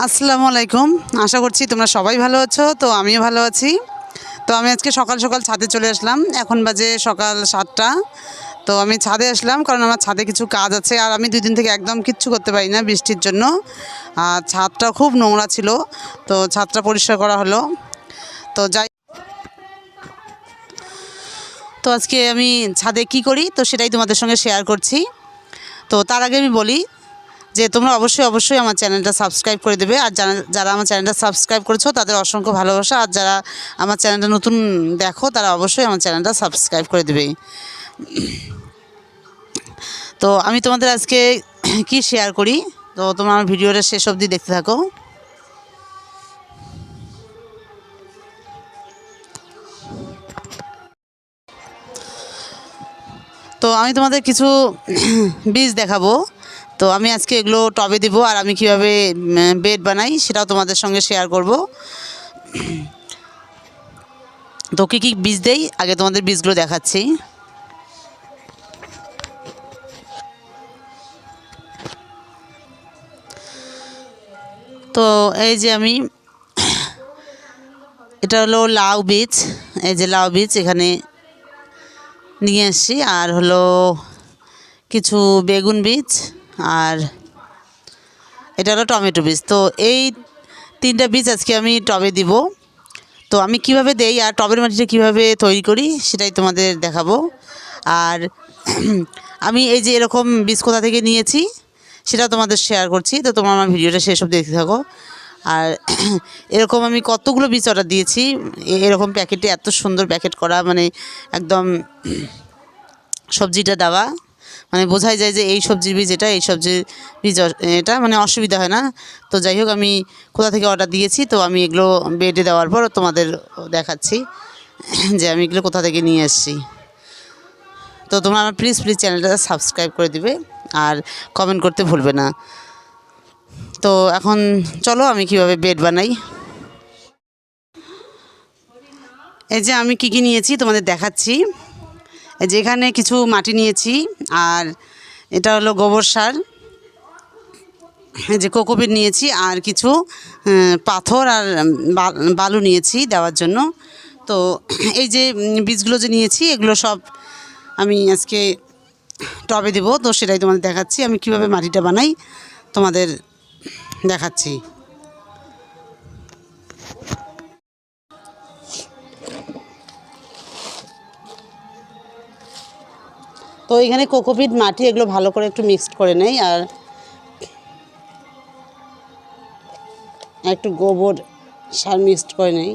আসসালামু আলাইকুম। আশা করছি তোমরা সবাই ভালো আছো। তো আমিও ভালো আছি। তো আমি আজকে সকাল সকাল ছাদে চলে আসলাম। এখন বাজে সকাল 7টা। তো আমি ছাদে আসলাম কারণ আমার ছাদে কিছু কাজ আছে, আর আমি 2 দিন থেকে একদম কিচ্ছু করতে পারি না বৃষ্টির জন্য। আর ছাদটা খুব নোংরা ছিল, তো ছাদটা পরিষ্কার করা হলো। তো যাই, তো আজকে আমি ছাদে কি করি তো সেটাই তোমাদের সঙ্গে শেয়ার করছি। তো তার আগে আমি বলি যে তোমরা অবশ্যই আমার চ্যানেলটা সাবস্ক্রাইব করে দেবে। আর যারা আমার চ্যানেলটা সাবস্ক্রাইব করেছো তাদের অসংখ্য ভালোবাসা। আর যারা আমার চ্যানেলটা নতুন দেখো তারা অবশ্যই আমার চ্যানেলটা সাবস্ক্রাইব করে দেবে। তো আমি তোমাদের আজকে কি শেয়ার করি, তো তোমরা আমার ভিডিওটা শেষ অবধি দেখতে থাকো। তো আমি তোমাদের কিছু বীজ দেখাবো। তো আমি আজকে এগুলো টবে দেব, আর আমি কীভাবে বেড বানাই সেটাও তোমাদের সঙ্গে শেয়ার করব। তো কী কী বীজ দেই আগে তোমাদের বীজগুলো দেখাচ্ছি। তো এই যে আমি, এটা হলো লাউ বীজ। এই যে লাউ বীজ এখানে নিয়ে আসছি, আর হলো কিছু বেগুন বীজ, আর এটা হলো টমেটো বীজ। তো এই 3টা বীজ আজকে আমি টবে দিব। তো আমি কিভাবে দেই আর টবের মাটিটা কিভাবে তৈরি করি সেটাই তোমাদের দেখাবো। আর আমি এই যে এরকম বীজ কোথা থেকে নিয়েছি সেটা তোমাদের শেয়ার করছি। তো তোমরা আমার ভিডিওটা শেষ অবধি দেখতে থাকো। আর এরকম আমি কতগুলো বীজ অর্ডার দিয়েছি, এরকম প্যাকেটে, এত সুন্দর প্যাকেট করা, মানে একদম সবজিটা দেওয়া, মানে বোঝাই যায় যে এই সবজির বীজ এটা, এই সবজির বীজ এটা, মানে অসুবিধা হয় না। তো যাই হোক, আমি কোথা থেকে অর্ডার দিয়েছি তো আমি এগুলো বেডে দেওয়ার পর তোমাদের দেখাচ্ছি যে আমি এগুলো কোথা থেকে নিয়ে এসেছি। তো তোমরা আমার প্লিজ চ্যানেলটা সাবস্ক্রাইব করে দিবে আর কমেন্ট করতে ভুলবে না। তো এখন চলো আমি কিভাবে বেড বানাই। এই যে আমি কী নিয়েছি তোমাদের দেখাচ্ছি। এই যে এখানে কিছু মাটি নিয়েছি, আর এটা হলো গোবর সার, যে কোকোপিট নিয়েছি, আর কিছু পাথর আর বালু নিয়েছি দেওয়ার জন্য। তো এই যে বীজগুলো যে নিয়েছি এগুলো সব আমি আজকে টবে দেবো। তো সেটাই তোমাদের দেখাচ্ছি, আমি কিভাবে মাটিটা বানাই তোমাদের দেখাচ্ছি। তো এখানে কোকোপিট মাটি এগুলো ভালো করে একটু মিক্সড করে নেই, আর একটু গোবর সার মিক্সড করে নেই।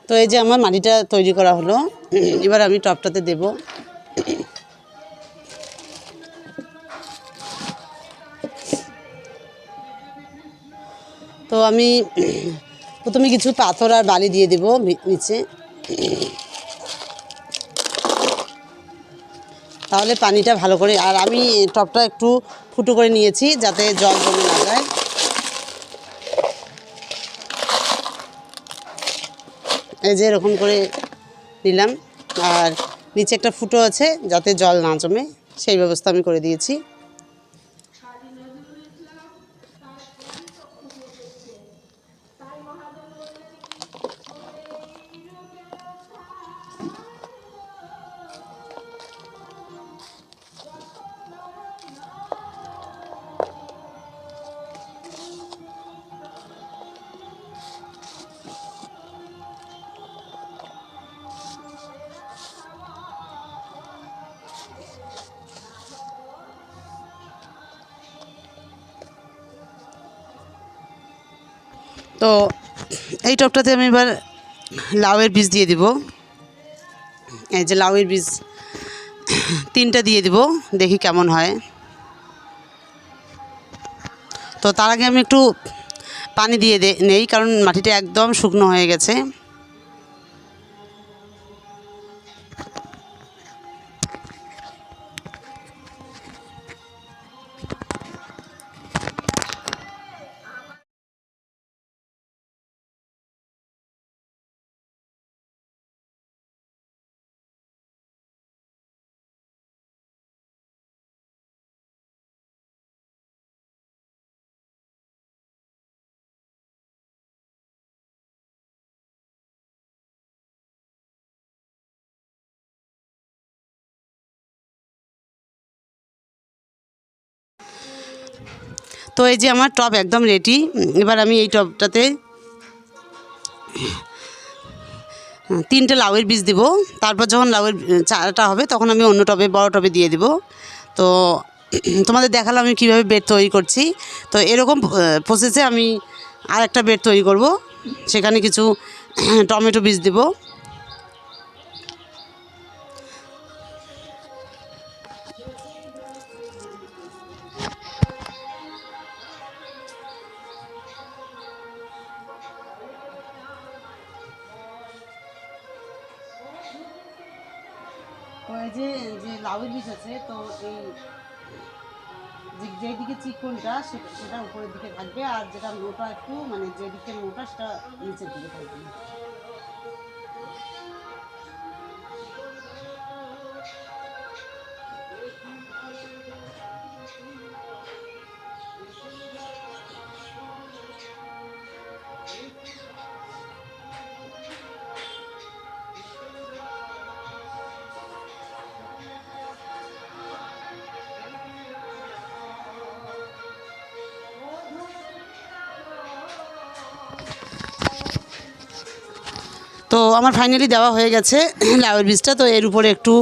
তো এই যে আমার মাটিটা তৈরি করা হলো, এবার আমি টবটাতে দেব। তো আমি প্রথমে কিছু পাথর আর বালি দিয়ে দেব নিচে, তাহলে পানিটা ভালো করে। আর আমি টবটা একটু ফুটো করে নিয়েছি যাতে জল জমে না যায়। এই যে এরকম করে নিলাম, আর নিচে একটা ফুটো আছে যাতে জল না জমে, সেই ব্যবস্থা আমি করে দিয়েছি। তো এই টবটাতে আমি এবার লাউয়ের বীজ দিয়ে দিব। এই যে লাউয়ের বীজ 3টা দিয়ে দিব, দেখি কেমন হয়। তো তার আগে আমি একটু পানি দিয়ে নেই, কারণ মাটিটা একদম শুকনো হয়ে গেছে। তো এই যে আমার টব একদম রেডি। এবার আমি এই টবটাতে 3টে লাউয়ের বীজ দিব। তারপর যখন লাউয়ের চারাটা হবে তখন আমি অন্য টবে, বড় টবে দিয়ে দিব। তো তোমাদের দেখালাম আমি কীভাবে বেড তৈরি করছি। তো এরকম প্রসেসে আমি আর একটা বেড তৈরি করব, সেখানে কিছু টমেটো বীজ দেব। তো এই যে লাউয়ের বীজ আছে, তো এই যেদিকে চিকনটা সেটা উপরের দিকে থাকবে, আর যেটা মোটা একটু, মানে যেদিকে মোটা সেটা নিচের দিকে থাকবে। তো আমার ফাইনালি দেওয়া হয়ে গেছে লাউয়ের বীজটা। তো এর উপরে একটু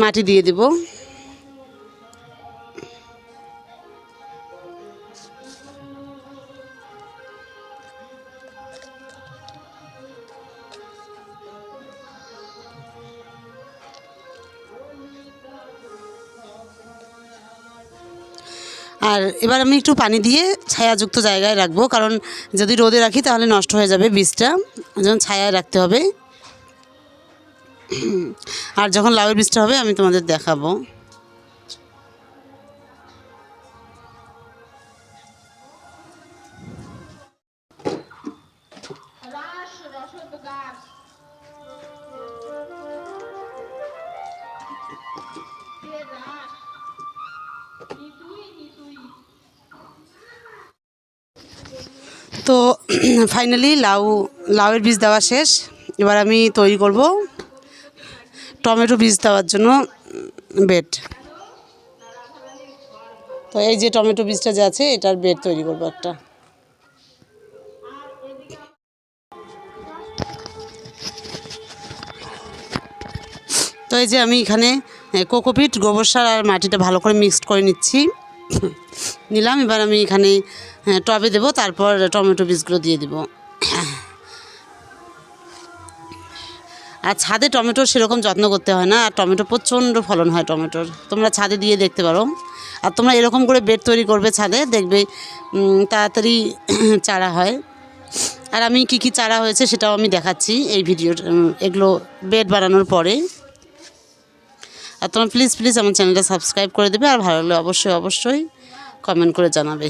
মাটি দিয়ে দেব। আর এবার আমি একটু পানি দিয়ে ছায়াযুক্ত জায়গায় রাখবো, কারণ যদি রোদে রাখি তাহলে নষ্ট হয়ে যাবে বীজটা, যেমন ছায়ায় রাখতে হবে। আর যখন লাউয়ের বীজটা হবে আমি তোমাদের দেখাবো। তো ফাইনালি লাউয়ের বীজ দেওয়া শেষ। এবার আমি তৈরি করব টমেটো বীজ দেওয়ার জন্য বেড। তো এই যে টমেটো বীজটা যে আছে, এটার বেড তৈরি করবো একটা। তো এই যে আমি এখানে কোকোপিট, গোবর সার আর মাটিটা ভালো করে মিক্সড করে নিলাম। এবার আমি এখানে টবে দেবো, তারপর টমেটো বীজগুলো দিয়ে দেবো। আর ছাদে টমেটোর সেরকম যত্ন করতে হয় না, আর টমেটো প্রচণ্ড ফলন হয় টমেটোর। তোমরা ছাদে দিয়ে দেখতে পারো। আর তোমরা এরকম করে বেড তৈরি করবে ছাদে, দেখবে তাড়াতাড়ি চারা হয়। আর আমি কি কি চারা হয়েছে সেটাও আমি দেখাচ্ছি এই ভিডিওর, এগুলো বেড বানানোর পরে। আর তোমরা প্লিজ আমার চ্যানেলটা সাবস্ক্রাইব করে দেবে, আর ভালো লাগলে অবশ্যই কমেন্ট করে জানাবে।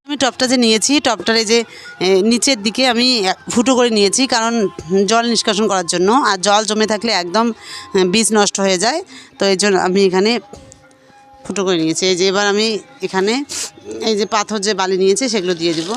আমি টবটা যে নিয়েছি, টবটার এই যে নিচের দিকে আমি ফুটো করে নিয়েছি, কারণ জল নিষ্কাশন করার জন্য। আর জল জমে থাকলে একদম বীজ নষ্ট হয়ে যায়। তো এই জন্য আমি এখানে ফুটো করে নিয়েছি। এই যে এবার আমি এখানে এই যে পাথর যে বালি নিয়েছি সেগুলো দিয়ে দেবো।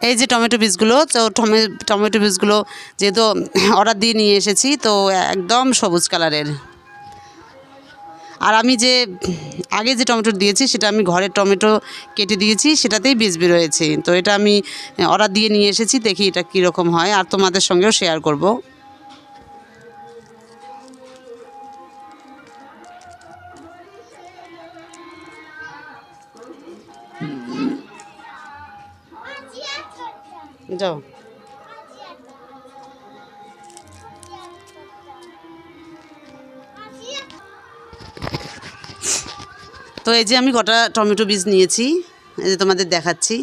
এই যে টমেটো বীজগুলো, তো টমেটো বীজগুলো যেহেতু অর্ডার দিয়ে নিয়ে এসেছি, তো একদম সবুজ কালারের। আর আমি যে আগে যে টমেটো দিয়েছি সেটা আমি ঘরের টমেটো কেটে দিয়েছি, সেটাতেই বীজ বেরোয়েছে। তো এটা আমি অর্ডার দিয়ে নিয়ে এসেছি, দেখি এটা কীরকম হয় আর তোমাদের সঙ্গেও শেয়ার করব। যাও। তো এই যে আমি কটা টমেটো বীজ নিয়েছি, এই যে তোমাদের দেখাচ্ছি।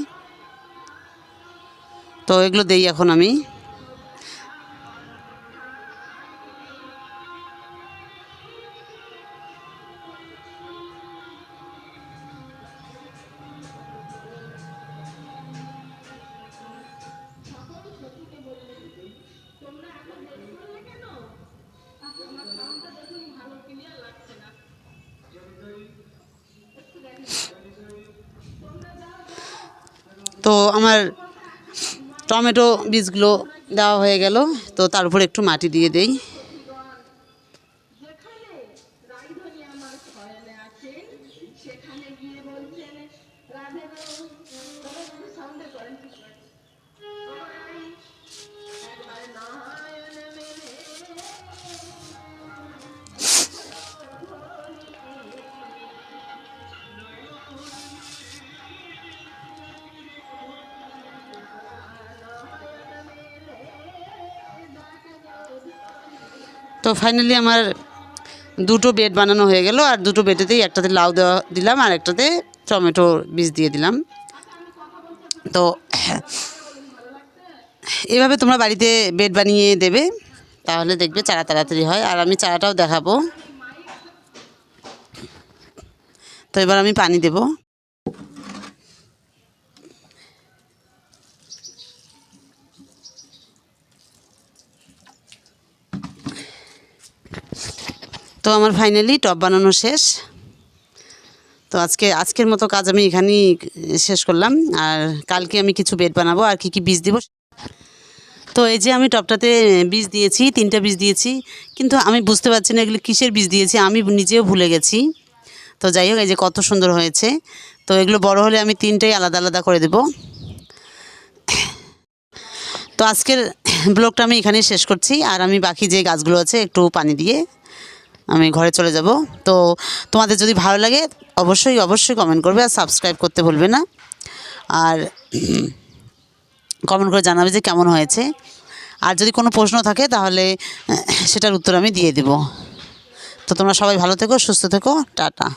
তো এগুলো দেই এখন আমি। তো আমার টমেটো বীজগুলো দেওয়া হয়ে গেল, তো তার উপর একটু মাটি দিয়ে দেই। তো ফাইনালি আমার দুটো বেড বানানো হয়ে গেল, আর দুটো বেডেতেই একটাতে লাউ দেওয়া দিলাম আর একটাতে টমেটো বীজ দিয়ে দিলাম। তো এভাবে তোমরা বাড়িতে বেড বানিয়ে দেবে, তাহলে দেখবে চারা তাড়াতাড়ি হয়। আর আমি চারাটাও দেখাবো। তো এবার আমি পানি দেব। তো আমার ফাইনালি টব বানানো শেষ। তো আজকের মতো কাজ আমি এখানেই শেষ করলাম। আর কালকে আমি কিছু বেড বানাবো আর কি বীজ দেবো। তো এই যে আমি টবটাতে বীজ দিয়েছি, 3টা বীজ দিয়েছি, কিন্তু আমি বুঝতে পারছি না এগুলো কিসের বীজ দিয়েছি, আমি নিজেও ভুলে গেছি। তো যাই হোক, এই যে কত সুন্দর হয়েছে। তো এগুলো বড় হলে আমি 3টাই আলাদা আলাদা করে দেব। তো আজকের ব্লগটা আমি এখানেই শেষ করছি। আর আমি বাকি যে গাছগুলো আছে একটু পানি দিয়ে আমি ঘরে চলে যাব। তো তোমাদের যদি ভালো লাগে অবশ্যই কমেন্ট করবে, আর সাবস্ক্রাইব করতে ভুলবে না। আর কমেন্ট করে জানাবে যে কেমন হয়েছে। আর যদি কোনো প্রশ্ন থাকে তাহলে সেটার উত্তর আমি দিয়ে দেব। তো তোমরা সবাই ভালো থেকো, সুস্থ থেকো, টাটা।